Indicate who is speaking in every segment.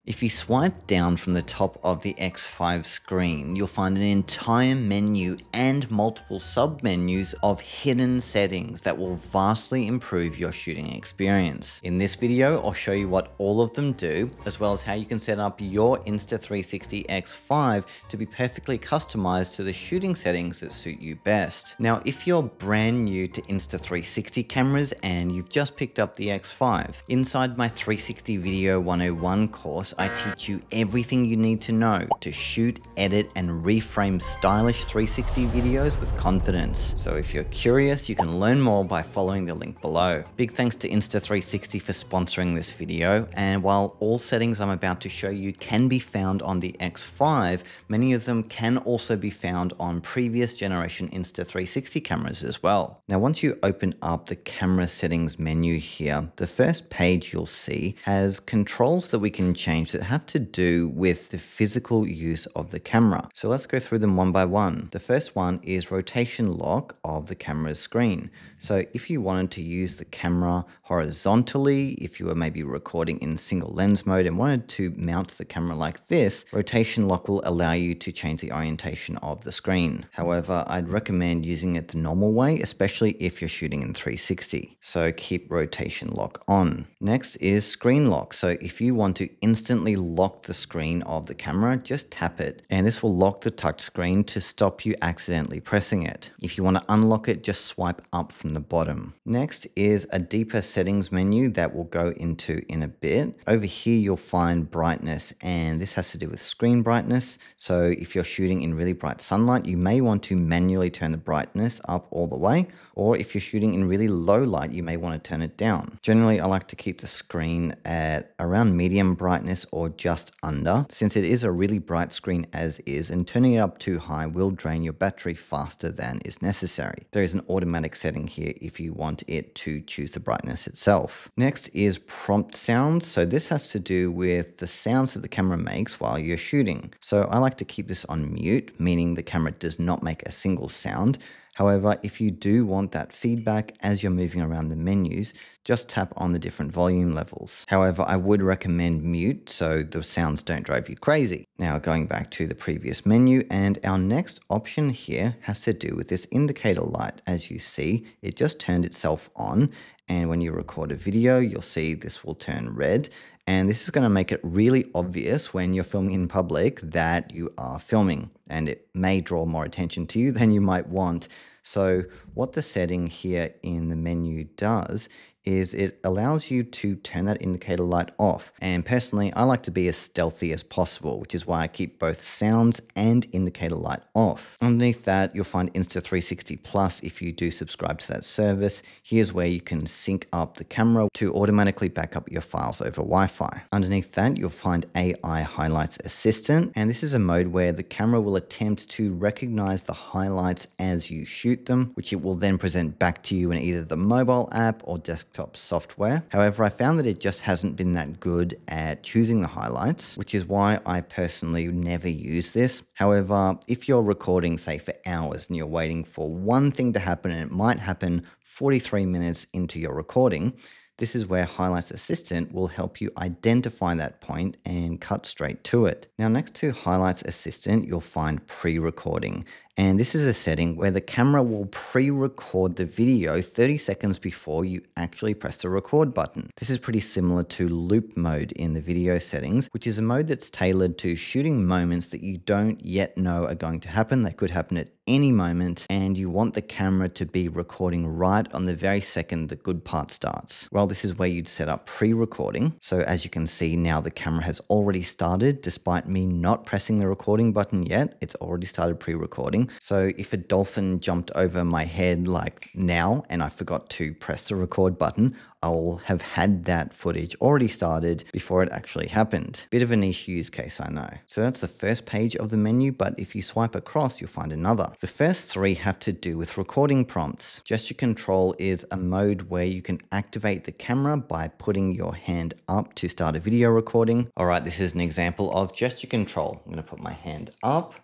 Speaker 1: If you swipe down from the top of the X5 screen, you'll find an entire menu and multiple sub-menus of hidden settings that will vastly improve your shooting experience. In this video, I'll show you what all of them do, as well as how you can set up your Insta360 X5 to be perfectly customized to the shooting settings that suit you best. Now, if you're brand new to Insta360 cameras and you've just picked up the X5, inside my 360 Video 101 course, I teach you everything you need to know to shoot, edit, and reframe stylish 360 videos with confidence. So if you're curious, you can learn more by following the link below. Big thanks to Insta360 for sponsoring this video, and while all settings I'm about to show you can be found on the X5, many of them can also be found on previous generation Insta360 cameras as well. Now, once you open up the camera settings menu here, the first page you'll see has controls that we can change that have to do with the physical use of the camera. So let's go through them one by one. The first one is rotation lock of the camera's screen. So if you wanted to use the camera horizontally, if you were maybe recording in single lens mode and wanted to mount the camera like this, rotation lock will allow you to change the orientation of the screen. However, I'd recommend using it the normal way, especially if you're shooting in 360. So keep rotation lock on. Next is screen lock. So if you want to instantly lock the screen of the camera, just tap it, and this will lock the touch screen to stop you accidentally pressing it. If you want to unlock it, just swipe up from the bottom. Next is a deeper settings menu that we'll go into in a bit. Over here, you'll find brightness, and this has to do with screen brightness. So if you're shooting in really bright sunlight, you may want to manually turn the brightness up all the way, or if you're shooting in really low light, you may want to turn it down. Generally, I like to keep the screen at around medium brightness or just under, since it is a really bright screen as is, and turning it up too high will drain your battery faster than is necessary. There is an automatic setting here if you want it to choose the brightness itself. Next is prompt sounds. So this has to do with the sounds that the camera makes while you're shooting. So I like to keep this on mute, meaning the camera does not make a single sound. However, if you do want that feedback as you're moving around the menus, just tap on the different volume levels. However, I would recommend mute so the sounds don't drive you crazy. Now going back to the previous menu, and our next option here has to do with this indicator light. As you see, it just turned itself on, and when you record a video, you'll see this will turn red. And this is going to make it really obvious when you're filming in public that you are filming, and it may draw more attention to you than you might want. So what the setting here in the menu does is it allows you to turn that indicator light off. And personally, I like to be as stealthy as possible, which is why I keep both sounds and indicator light off. Underneath that, you'll find Insta360 Plus if you do subscribe to that service. Here's where you can sync up the camera to automatically back up your files over Wi-Fi. Underneath that, you'll find AI Highlights Assistant, and this is a mode where the camera will attempt to recognize the highlights as you shoot them, which it will then present back to you in either the mobile app or desktop software. However, I found that it just hasn't been that good at choosing the highlights, which is why I personally never use this. However, if you're recording, say, for hours and you're waiting for one thing to happen, and it might happen 43 minutes into your recording, this is where Highlights Assistant will help you identify that point and cut straight to it. Now, next to Highlights Assistant, you'll find pre-recording. And this is a setting where the camera will pre-record the video 30 seconds before you actually press the record button. This is pretty similar to loop mode in the video settings, which is a mode that's tailored to shooting moments that you don't yet know are going to happen. They could happen at any moment, and you want the camera to be recording right on the very second the good part starts. Well, this is where you'd set up pre-recording. So as you can see now, the camera has already started despite me not pressing the recording button yet. It's already started pre-recording. So if a dolphin jumped over my head like now and I forgot to press the record button, I'll have had that footage already started before it actually happened. Bit of a niche use case, I know. So that's the first page of the menu, but if you swipe across, you'll find another. The first three have to do with recording prompts. Gesture control is a mode where you can activate the camera by putting your hand up to start a video recording. All right, this is an example of gesture control. I'm gonna put my hand up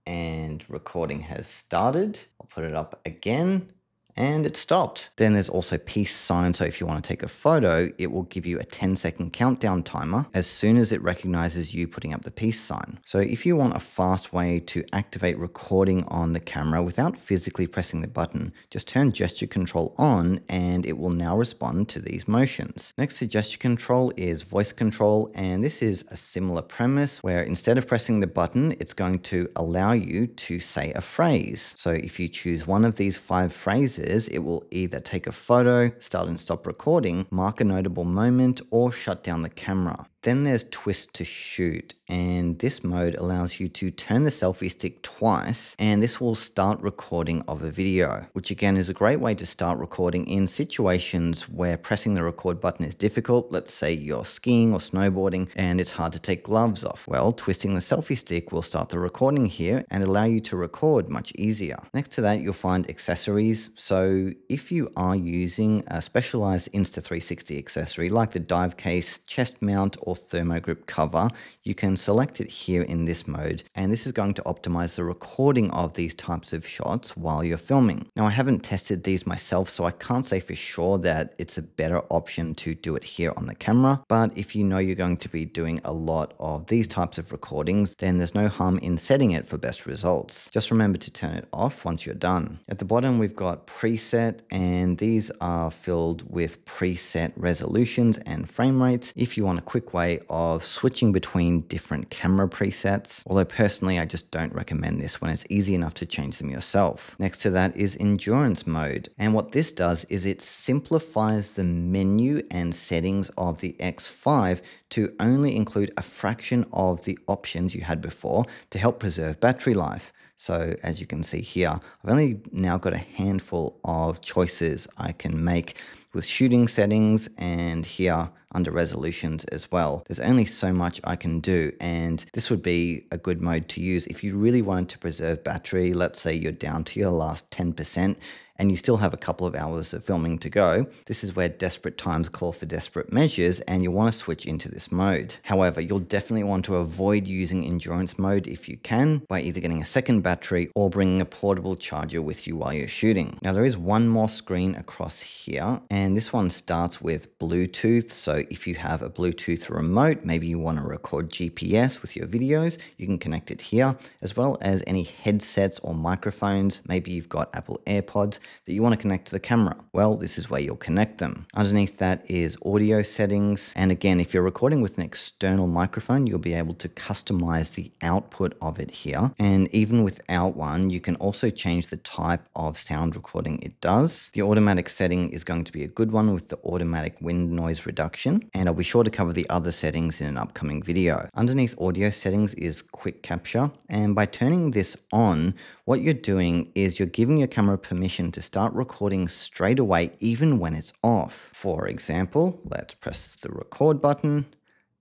Speaker 1: and recording has started. I'll put it up again and it stopped. Then there's also peace sign, so if you want to take a photo, it will give you a 10-second countdown timer as soon as it recognizes you putting up the peace sign. So if you want a fast way to activate recording on the camera without physically pressing the button, just turn gesture control on and it will now respond to these motions. Next to gesture control is voice control, and this is a similar premise where instead of pressing the button, it's going to allow you to say a phrase. So if you choose one of these 5 phrases, it will either take a photo, start and stop recording, mark a notable moment, or shut down the camera. Then there's twist to shoot, and this mode allows you to turn the selfie stick twice and this will start recording of a video, which again is a great way to start recording in situations where pressing the record button is difficult. Let's say you're skiing or snowboarding and it's hard to take gloves off. Well, twisting the selfie stick will start the recording here and allow you to record much easier. Next to that, you'll find accessories. So if you are using a specialized Insta360 accessory like the dive case, chest mount, or thermogrip cover, you can select it here in this mode, and this is going to optimize the recording of these types of shots while you're filming. Now, I haven't tested these myself, so I can't say for sure that it's a better option to do it here on the camera, but if you know you're going to be doing a lot of these types of recordings, then there's no harm in setting it for best results. Just remember to turn it off once you're done. At the bottom, we've got preset, and these are filled with preset resolutions and frame rates if you want a quick way of switching between different camera presets, although personally I just don't recommend this when it's easy enough to change them yourself. Next to that is endurance mode, and what this does is it simplifies the menu and settings of the X5 to only include a fraction of the options you had before to help preserve battery life. So as you can see here, I've only now got a handful of choices I can make with shooting settings, and here under resolutions as well. There's only so much I can do, and this would be a good mode to use if you really wanted to preserve battery. Let's say you're down to your last 10% and you still have a couple of hours of filming to go. This is where desperate times call for desperate measures, and you'll want to switch into this mode. However, you'll definitely want to avoid using endurance mode if you can, by either getting a second battery or bringing a portable charger with you while you're shooting. Now, there is one more screen across here, and this one starts with Bluetooth. So if you have a Bluetooth remote, maybe you want to record GPS with your videos, you can connect it here, as well as any headsets or microphones. Maybe you've got Apple AirPods that you want to connect to the camera. Well, this is where you'll connect them. Underneath that is audio settings. And again, if you're recording with an external microphone, you'll be able to customize the output of it here. And even without one, you can also change the type of sound recording it does. The automatic setting is going to be a good one with the automatic wind noise reduction. And I'll be sure to cover the other settings in an upcoming video. Underneath audio settings is QuickCapture. And by turning this on, what you're doing is you're giving your camera permission to start recording straight away, even when it's off. For example, let's press the record button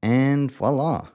Speaker 1: and voila.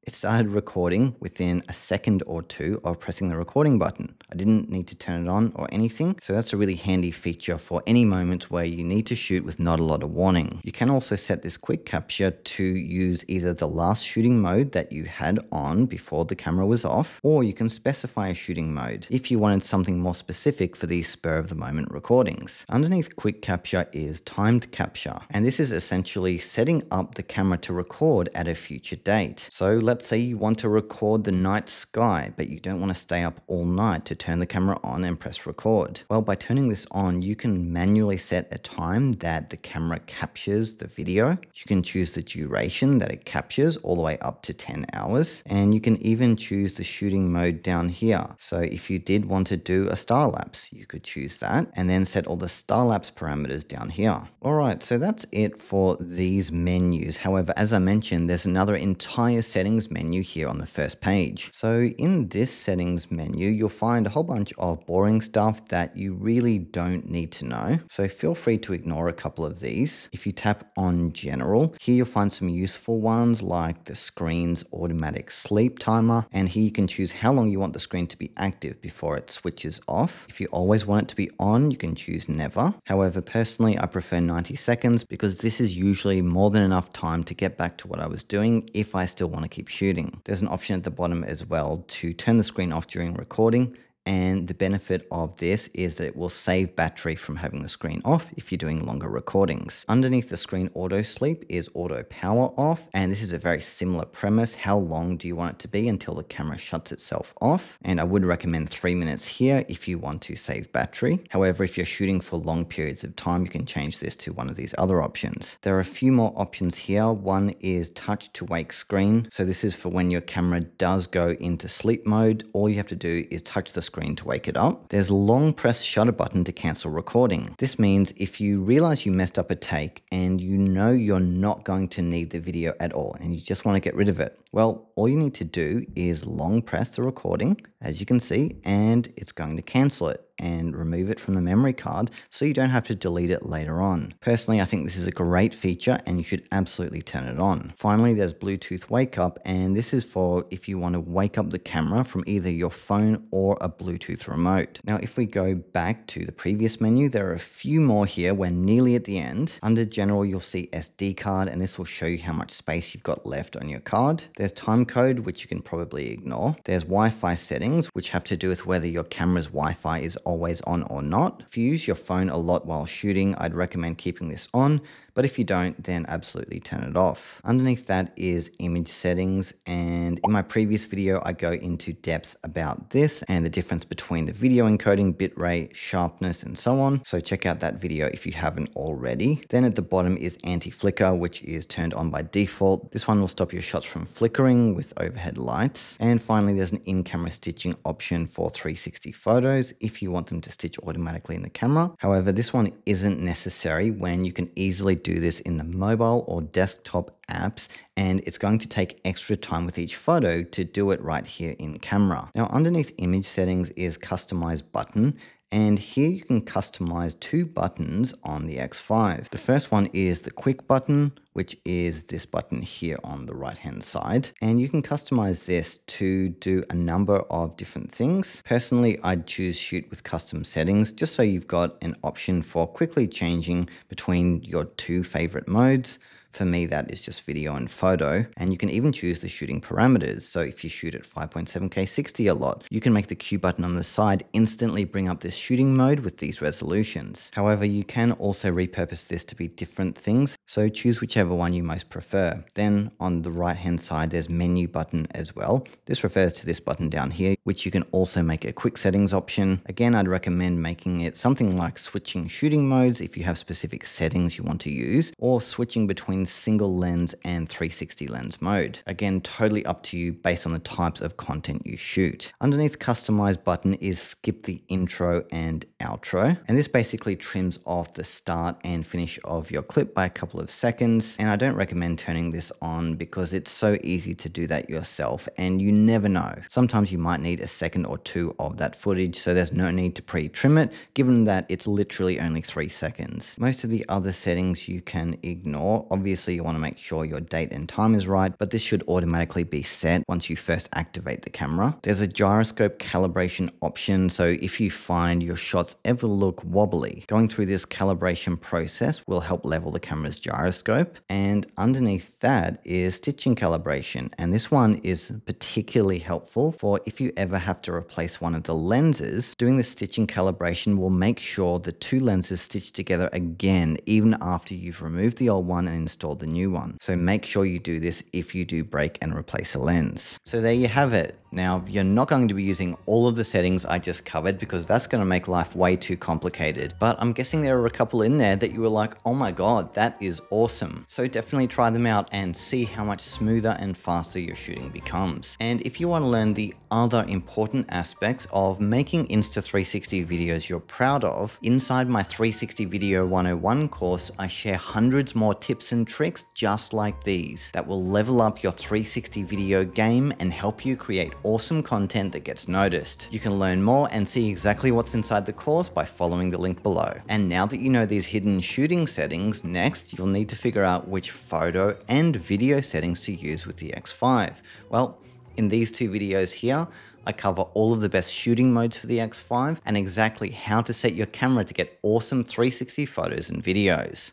Speaker 1: It started recording within a second or two of pressing the recording button. I didn't need to turn it on or anything, so that's a really handy feature for any moments where you need to shoot with not a lot of warning. You can also set this quick capture to use either the last shooting mode that you had on before the camera was off, or you can specify a shooting mode if you wanted something more specific for these spur of the moment recordings. Underneath quick capture is timed capture, and this is essentially setting up the camera to record at a future date. So let's say you want to record the night sky, but you don't want to stay up all night to turn the camera on and press record. Well, by turning this on, you can manually set a time that the camera captures the video. You can choose the duration that it captures all the way up to 10 hours. And you can even choose the shooting mode down here. So if you did want to do a star lapse, you could choose that and then set all the star lapse parameters down here. All right, so that's it for these menus. However, as I mentioned, there's another entire settings menu here on the first page. So in this settings menu, you'll find a whole bunch of boring stuff that you really don't need to know. So feel free to ignore a couple of these. If you tap on general, here you'll find some useful ones like the screen's automatic sleep timer. And here you can choose how long you want the screen to be active before it switches off. If you always want it to be on, you can choose never. However, personally, I prefer 90 seconds because this is usually more than enough time to get back to what I was doing if I still want to keep shooting. There's an option at the bottom as well to turn the screen off during recording, And the benefit of this is that it will save battery from having the screen off if you're doing longer recordings. Underneath the screen auto sleep is auto power off. And this is a very similar premise. How long do you want it to be until the camera shuts itself off? And I would recommend 3 minutes here if you want to save battery. However, if you're shooting for long periods of time, you can change this to one of these other options. There are a few more options here. One is touch to wake screen. So this is for when your camera does go into sleep mode. All you have to do is touch the screen to wake it up. There's a long press shutter button to cancel recording. This means if you realize you messed up a take and you know you're not going to need the video at all and you just want to get rid of it, well, all you need to do is long press the recording, as you can see, and it's going to cancel it and remove it from the memory card so you don't have to delete it later on. Personally, I think this is a great feature and you should absolutely turn it on. Finally, there's Bluetooth wake up, and this is for if you want to wake up the camera from either your phone or a Bluetooth remote. Now, if we go back to the previous menu, there are a few more here. We're nearly at the end. Under General, you'll see SD card, and this will show you how much space you've got left on your card. There's time code, which you can probably ignore. There's Wi-Fi settings, which have to do with whether your camera's Wi-Fi is always on or not. If you use your phone a lot while shooting, I'd recommend keeping this on, but if you don't, then absolutely turn it off. Underneath that is image settings, and in my previous video, I go into depth about this and the difference between the video encoding, bitrate, sharpness, and so on. So check out that video if you haven't already. Then at the bottom is anti-flicker, which is turned on by default. This one will stop your shots from flickering with overhead lights. And finally, there's an in-camera stitching option for 360 photos if you want them to stitch automatically in the camera. However, this one isn't necessary when you can easily do this in the mobile or desktop apps, and it's going to take extra time with each photo to do it right here in camera. Now, underneath image settings is Customise button. And here you can customize 2 buttons on the X5. The first one is the quick button, which is this button here on the right hand side. And you can customize this to do a number of different things. Personally, I'd choose shoot with custom settings, just so you've got an option for quickly changing between your 2 favorite modes. For me, that is just video and photo. And you can even choose the shooting parameters. So if you shoot at 5.7K 60 a lot, you can make the Q button on the side instantly bring up this shooting mode with these resolutions. However, you can also repurpose this to be different things. So choose whichever one you most prefer. Then on the right hand side, there's menu button as well. This refers to this button down here, which you can also make a quick settings option. Again, I'd recommend making it something like switching shooting modes if you have specific settings you want to use, or switching between single lens and 360 lens mode. Again, totally up to you based on the types of content you shoot. Underneath Customize button is skip the intro and outro. And this basically trims off the start and finish of your clip by a couple of seconds. And I don't recommend turning this on because it's so easy to do that yourself and you never know. Sometimes you might need a second or 2 of that footage, so there's no need to pre-trim it, given that it's literally only 3 seconds. Most of the other settings you can ignore. Obviously, you want to make sure your date and time is right, but this should automatically be set once you first activate the camera. There's a gyroscope calibration option, so if you find your shots ever look wobbly, going through this calibration process will help level the camera's gyroscope. And underneath that is stitching calibration, and this one is particularly helpful for if you ever have to replace one of the lenses. Doing the stitching calibration will make sure the 2 lenses stitch together again even after you've removed the old one and installed the new one. So make sure you do this if you do break and replace a lens. So there you have it. Now, you're not going to be using all of the settings I just covered because that's going to make life way too complicated. But I'm guessing there are a couple in there that you were like, oh my God, that is awesome. So definitely try them out and see how much smoother and faster your shooting becomes. And if you want to learn the other important aspects of making Insta360 videos you're proud of, inside my 360 Video 101 course, I share hundreds more tips and tricks just like these that will level up your 360 video game and help you create awesome content that gets noticed. You can learn more and see exactly what's inside the course by following the link below. And now that you know these hidden shooting settings, next you'll need to figure out which photo and video settings to use with the X5. Well, in these 2 videos here, I cover all of the best shooting modes for the X5 and exactly how to set your camera to get awesome 360 photos and videos.